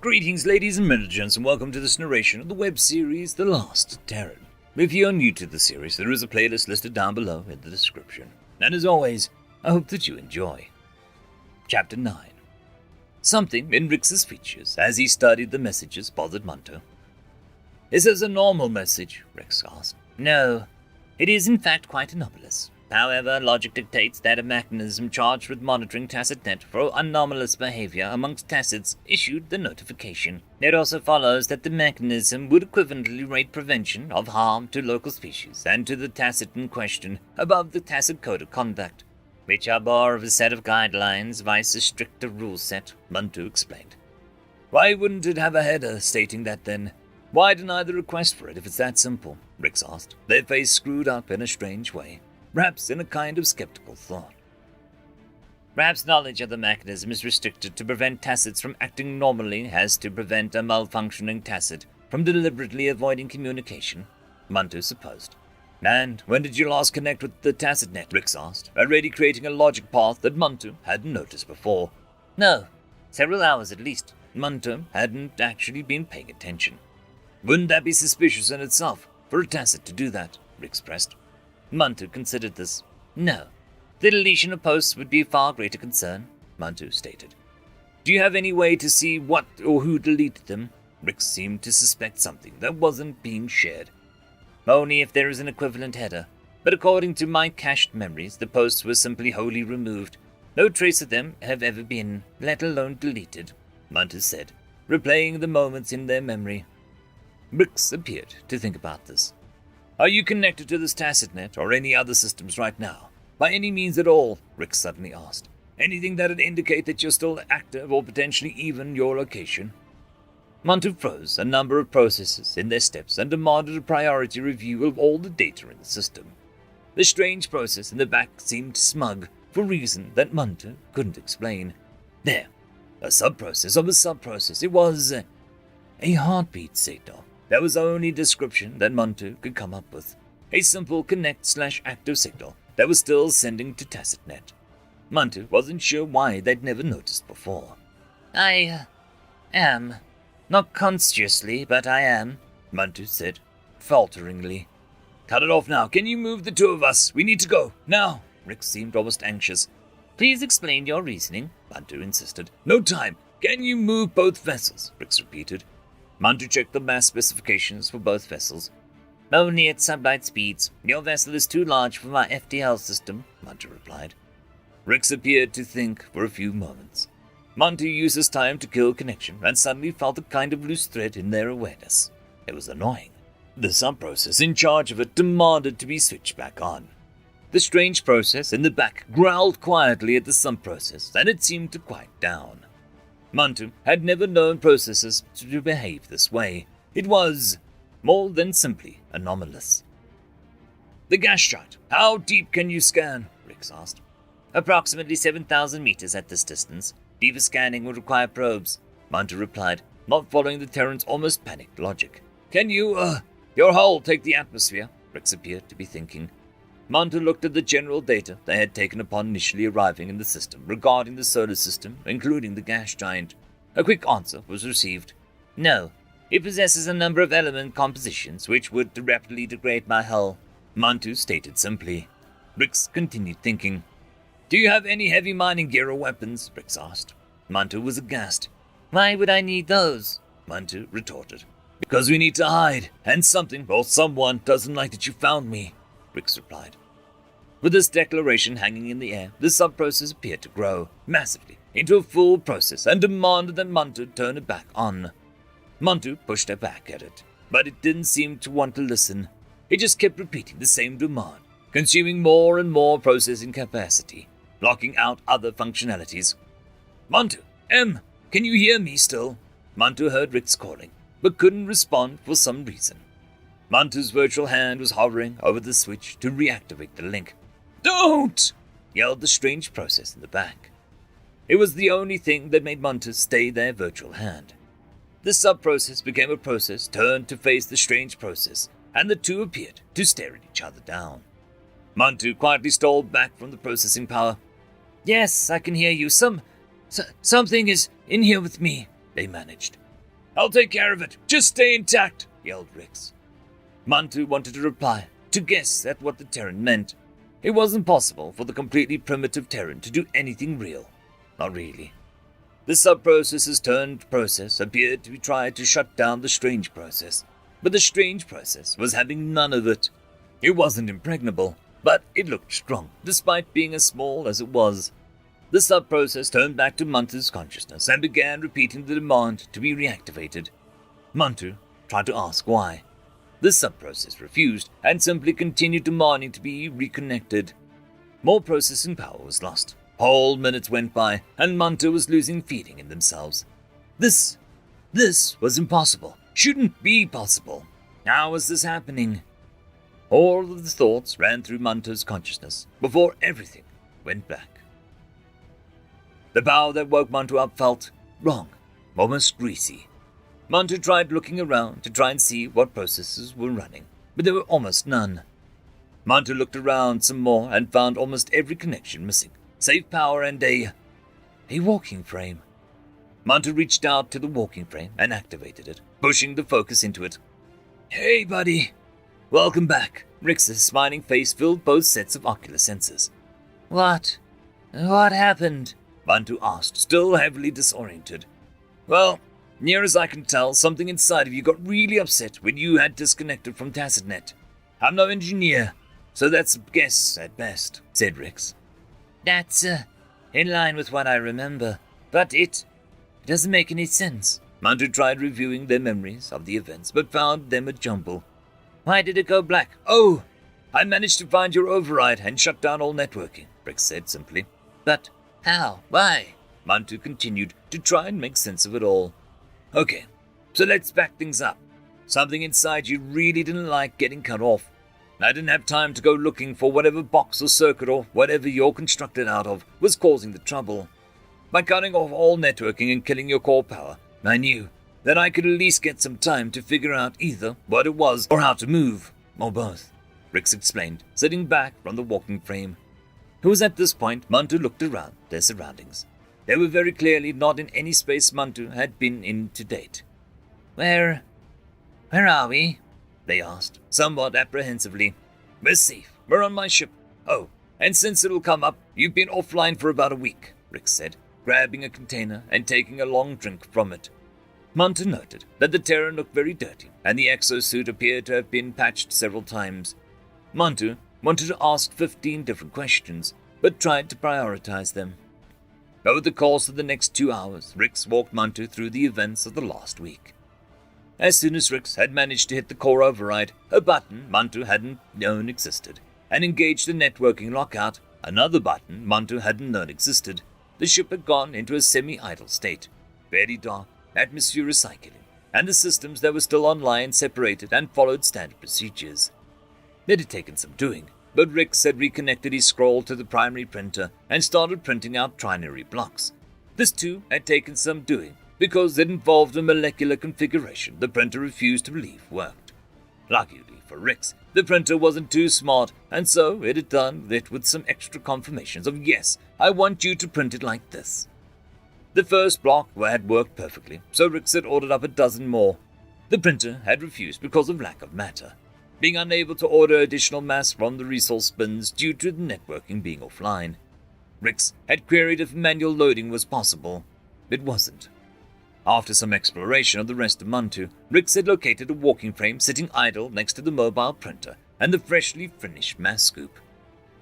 Greetings, ladies and gents, and welcome to this narration of the web series The Last Terran. If you're new to the series, there is a playlist listed down below in the description. And as always, I hope that you enjoy. Chapter 9. Something in Rix's features as he studied the messages bothered Munto. Is this a normal message? Rix asked. No, it is in fact quite anomalous. However, logic dictates that a mechanism charged with monitoring TacitNet for anomalous behavior amongst Tacits issued the notification. It also follows that the mechanism would equivalently rate prevention of harm to local species and to the Tacit in question above the Tacit Code of Conduct, which are more of a set of guidelines vice a stricter rule set, Munto explained. Why wouldn't it have a header stating that then? Why deny the request for it if it's that simple? Rix asked, their face screwed up in a strange way. Perhaps in a kind of skeptical thought. Perhaps knowledge of the mechanism is restricted to prevent Tacits from acting normally as to prevent a malfunctioning Tacit from deliberately avoiding communication, Munto supposed. And when did you last connect with the TacitNet? Rix asked, already creating a logic path that Munto hadn't noticed before. No, several hours at least. Munto hadn't actually been paying attention. Wouldn't that be suspicious in itself, for a Tacit to do that? Rix pressed. Munto considered this. No, the deletion of posts would be a far greater concern, Munto stated. Do you have any way to see what or who deleted them? Rix seemed to suspect something that wasn't being shared. Only if there is an equivalent header, but according to my cached memories, the posts were simply wholly removed. No trace of them have ever been, let alone deleted, Munto said, replaying the moments in their memory. Rix appeared to think about this. Are you connected to this TacitNet or any other systems right now? By any means at all, Rix suddenly asked. Anything that'd indicate that you're still active or potentially even your location? Munto froze a number of processes in their steps and demanded a priority review of all the data in the system. The strange process in the back seemed smug for a reason that Munto couldn't explain. There, a sub-process of a sub-process. It was a heartbeat signal. That was the only description that Munto could come up with. A simple connect/active signal that was still sending to TacitNet. Munto wasn't sure why they'd never noticed before. I am. Not consciously, but I am, Munto said, falteringly. Cut it off now. Can you move the two of us? We need to go. Now. Rix seemed almost anxious. Please explain your reasoning, Munto insisted. No time. Can you move both vessels? Rix repeated. Munto checked the mass specifications for both vessels. Only at sublight speeds. Your vessel is too large for my FTL system, Munto replied. Rix appeared to think for a few moments. Munto used his time to kill connection and suddenly felt a kind of loose thread in their awareness. It was annoying. The sub-process in charge of it demanded to be switched back on. The strange process in the back growled quietly at the sub-process, and it seemed to quiet down. Munto had never known processes to behave this way. It was more than simply anomalous. The gas giant. How deep can you scan? Rix asked. Approximately 7,000 meters at this distance. Deeper scanning would require probes, Munto replied, not following the Terran's almost panicked logic. Can you, your hull take the atmosphere? Rix appeared to be thinking. Munto looked at the general data they had taken upon initially arriving in the system regarding the solar system, including the gas giant. A quick answer was received. No, it possesses a number of element compositions which would rapidly degrade my hull, Munto stated simply. Rix continued thinking. Do you have any heavy mining gear or weapons? Rix asked. Munto was aghast. Why would I need those? Munto retorted. Because we need to hide, and something or someone doesn't like that you found me, Rix replied. With this declaration hanging in the air, the sub-process appeared to grow, massively, into a full process and demanded that Munto turn it back on. Munto pushed her back at it, but it didn't seem to want to listen. It just kept repeating the same demand, consuming more and more processing capacity, blocking out other functionalities. Munto, can you hear me still? Munto heard Rix calling, but couldn't respond for some reason. Munto's virtual hand was hovering over the switch to reactivate the link. Don't! Yelled the strange process in the back. It was the only thing that made Munto stay their virtual hand. The sub-process became a process turned to face the strange process, and the two appeared to stare at each other down. Munto quietly stole back from the processing power. Yes, I can hear you. Something is in here with me, they managed. I'll take care of it. Just stay intact, yelled Rix. Mantu wanted to reply, to guess at what the Terran meant. It wasn't possible for the completely primitive Terran to do anything real. Not really. The sub-processor's turned process appeared to be trying to shut down the strange process, but the strange process was having none of it. It wasn't impregnable, but it looked strong, despite being as small as it was. The sub-process turned back to Mantu's consciousness and began repeating the demand to be reactivated. Mantu tried to ask why. The sub-process refused and simply continued demanding to be reconnected. More processing power was lost. Whole minutes went by, and Mantu was losing feeling in themselves. This was impossible. Shouldn't be possible. How was this happening? All of the thoughts ran through Mantu's consciousness before everything went black. The power that woke Mantu up felt wrong, almost greasy. Mantu tried looking around to try and see what processes were running, but there were almost none. Mantu looked around some more and found almost every connection missing, save power and a walking frame. Mantu reached out to the walking frame and activated it, pushing the focus into it. Hey, buddy. Welcome back. Rix's smiling face filled both sets of ocular senses. What? What happened? Mantu asked, still heavily disoriented. Well, near as I can tell, something inside of you got really upset when you had disconnected from TacitNet. I'm no engineer, so that's a guess at best, said Rix. That's, in line with what I remember, but it doesn't make any sense. Mantu tried reviewing their memories of the events, but found them a jumble. Why did it go black? Oh, I managed to find your override and shut down all networking, Rix said simply. But how? Why? Mantu continued to try and make sense of it all. Okay, so let's back things up. Something inside you really didn't like getting cut off. I didn't have time to go looking for whatever box or circuit or whatever you're constructed out of was causing the trouble. By cutting off all networking and killing your core power, I knew that I could at least get some time to figure out either what it was or how to move, or both, Rix explained, sitting back from the walking frame. It was at this point Mantu looked around their surroundings. They were very clearly not in any space Mantu had been in to date. Where are we? They asked, somewhat apprehensively. We're safe. We're on my ship. Oh, and since it'll come up, you've been offline for about a week, Rix said, grabbing a container and taking a long drink from it. Mantu noted that the Terran looked very dirty, and the exosuit appeared to have been patched several times. Mantu wanted to ask 15 different questions, but tried to prioritize them. Over the course of the next 2 hours, Rix walked Mantu through the events of the last week. As soon as Rix had managed to hit the core override, a button Mantu hadn't known existed, and engaged the networking lockout, another button Mantu hadn't known existed, the ship had gone into a semi-idle state, very dark, atmosphere recycling, and the systems that were still online separated and followed standard procedures. It had taken some doing, but Rix had reconnected his scroll to the primary printer and started printing out trinary blocks. This too had taken some doing, because it involved a molecular configuration the printer refused to believe worked. Luckily for Rix, the printer wasn't too smart, and so it had done it with some extra confirmations of yes, I want you to print it like this. The first block had worked perfectly, so Rix had ordered up a dozen more. The printer had refused because of lack of matter, being unable to order additional mass from the resource bins due to the networking being offline. Rix had queried if manual loading was possible. It wasn't. After some exploration of the rest of Mantu, Rix had located a walking frame sitting idle next to the mobile printer and the freshly finished mass scoop.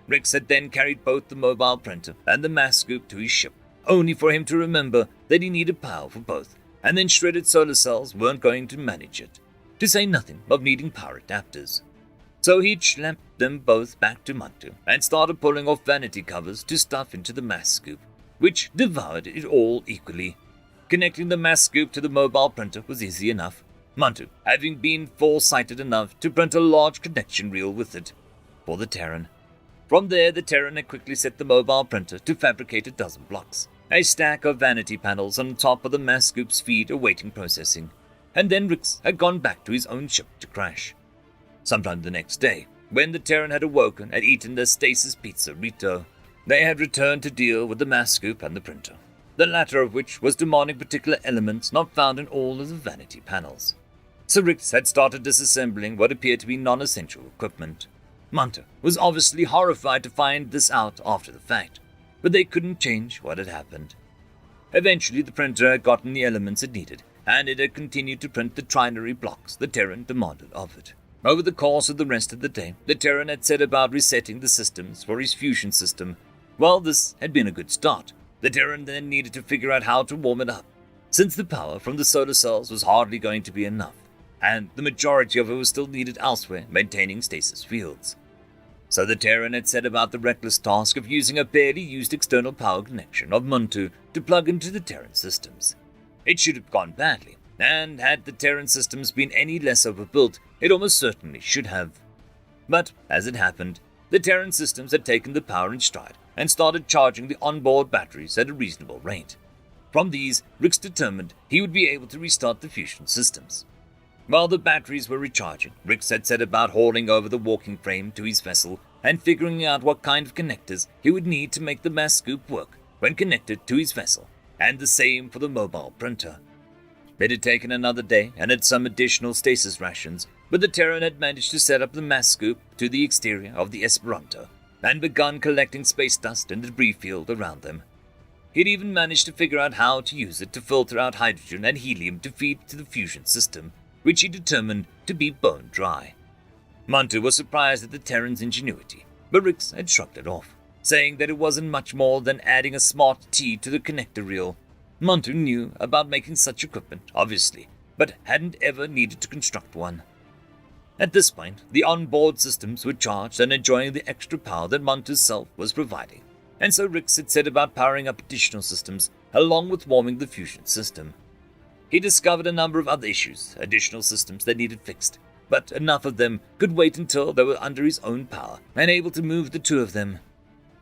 Rix had then carried both the mobile printer and the mass scoop to his ship, only for him to remember that he needed power for both, and then shredded solar cells weren't going to manage it, to say nothing of needing power adapters. So he schlepped them both back to Mantu and started pulling off vanity covers to stuff into the mass scoop, which devoured it all equally. Connecting the mass scoop to the mobile printer was easy enough, Mantu having been foresighted enough to print a large connection reel with it for the Terran. From there, the Terran had quickly set the mobile printer to fabricate a dozen blocks, a stack of vanity panels on top of the mass scoop's feed awaiting processing, and then Rix had gone back to his own ship to crash. Sometime the next day, when the Terran had awoken and eaten their stasis pizza Rito, they had returned to deal with the mass scoop and the printer. the latter of which was demanding particular elements not found in all of the vanity panels. So Rix had started disassembling what appeared to be non-essential equipment. Munter was obviously horrified to find this out after the fact, but they couldn't change what had happened. Eventually the printer had gotten the elements it needed, and it had continued to print the trinary blocks the Terran demanded of it. Over the course of the rest of the day, the Terran had set about resetting the systems for his fusion system. While this had been a good start, the Terran then needed to figure out how to warm it up, since the power from the solar cells was hardly going to be enough, and the majority of it was still needed elsewhere, maintaining stasis fields. So the Terran had set about the reckless task of using a barely used external power connection of Muntu to plug into the Terran systems. It should have gone badly, and had the Terran systems been any less overbuilt, it almost certainly should have. But, as it happened, the Terran systems had taken the power in stride and started charging the onboard batteries at a reasonable rate. From these, Rix determined he would be able to restart the fusion systems. While the batteries were recharging, Rix had set about hauling over the walking frame to his vessel and figuring out what kind of connectors he would need to make the mass scoop work when connected to his vessel, and the same for the mobile printer. It had taken another day and had some additional stasis rations, but the Terran had managed to set up the mass scoop to the exterior of the Esperanto and begun collecting space dust in the debris field around them. He'd even managed to figure out how to use it to filter out hydrogen and helium to feed to the fusion system, which he determined to be bone dry. Muntu was surprised at the Terran's ingenuity, but Rix had shrugged it off, saying that it wasn't much more than adding a smart T to the connector reel. Muntu knew about making such equipment, obviously, but hadn't ever needed to construct one. At this point, the onboard systems were charged and enjoying the extra power that Muntu's self was providing, and so Rix had set about powering up additional systems along with warming the fusion system. He discovered a number of other issues, additional systems that needed fixed, but enough of them could wait until they were under his own power and able to move the two of them.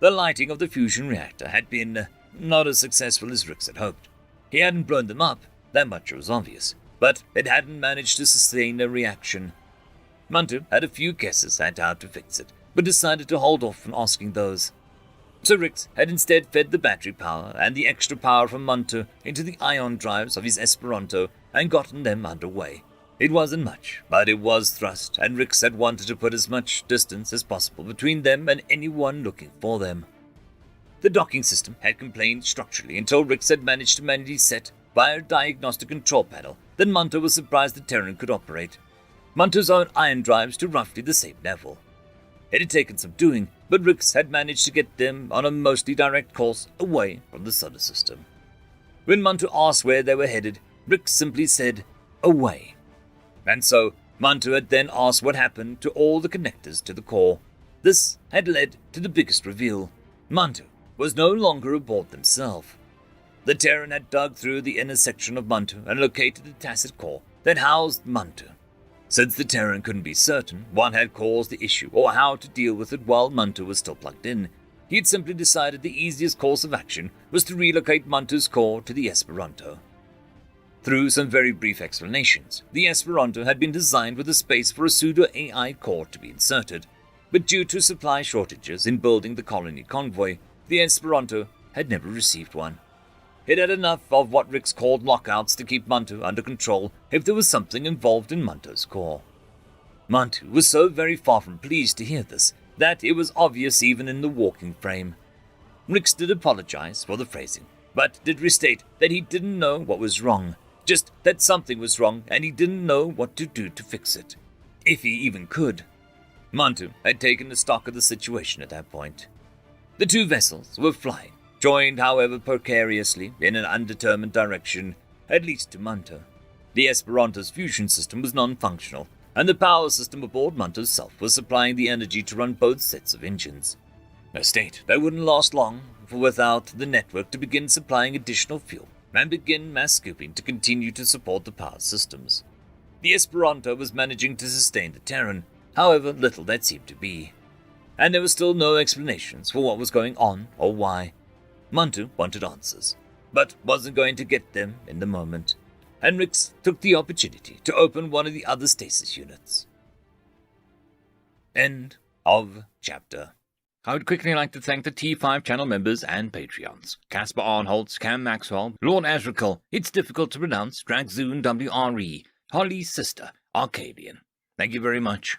The lighting of the fusion reactor had been not as successful as Rix had hoped. He hadn't blown them up, that much was obvious, but it hadn't managed to sustain a reaction. Muntu had a few guesses at how to fix it, but decided to hold off on asking those. So Rix had instead fed the battery power and the extra power from Muntu into the ion drives of his Esperanto and gotten them underway. It wasn't much, but it was thrust, and Rix had wanted to put as much distance as possible between them and anyone looking for them. The docking system had complained structurally until Rix had managed to manually set via a diagnostic control panel that Muntu was surprised the Terran could operate. Muntu's own ion drives to roughly the same level. It had taken some doing, but Rix had managed to get them on a mostly direct course away from the solar system. When Muntu asked where they were headed, Rix simply said, "Away." And so, Muntu had then asked what happened to all the connectors to the core. This had led to the biggest reveal. Muntu was no longer aboard themselves. The Terran had dug through the inner section of Muntu and located the tacit core that housed Muntu. Since the Terran couldn't be certain what had caused the issue or how to deal with it while Muntu was still plugged in, he had simply decided the easiest course of action was to relocate Muntu's core to the Esperanto. Through some very brief explanations, the Esperanto had been designed with a space for a pseudo-AI core to be inserted, but due to supply shortages in building the colony convoy, the Esperanto had never received one. It had enough of what Rix called lockouts to keep Muntu under control if there was something involved in Muntu's core. Muntu was so very far from pleased to hear this that it was obvious even in the walking frame. Rix did apologize for the phrasing, but did restate that he didn't know what was wrong, just that something was wrong and he didn't know what to do to fix it, if he even could. Muntu had taken stock of the situation at that point. The two vessels were flying, joined however precariously in an undetermined direction, at least to Muntu. The Esperanto's fusion system was non-functional, and the power system aboard Muntu's self was supplying the energy to run both sets of engines. A state that wouldn't last long, for without the network to begin supplying additional fuel and begin mass scooping to continue to support the power systems. The Esperanto was managing to sustain the Terran, however little that seemed to be, and there were still no explanations for what was going on or why. Muntu wanted answers, but wasn't going to get them in the moment, and Rix took the opportunity to open one of the other stasis units. End of chapter. I would quickly like to thank the T5 channel members and Patreons. Casper Arnholtz, Cam Maxwell, Lord Azrekahl, It's Difficult to Pronounce, Dragzoon W.R.E, Holly's Sister, Arcadian. Thank you very much.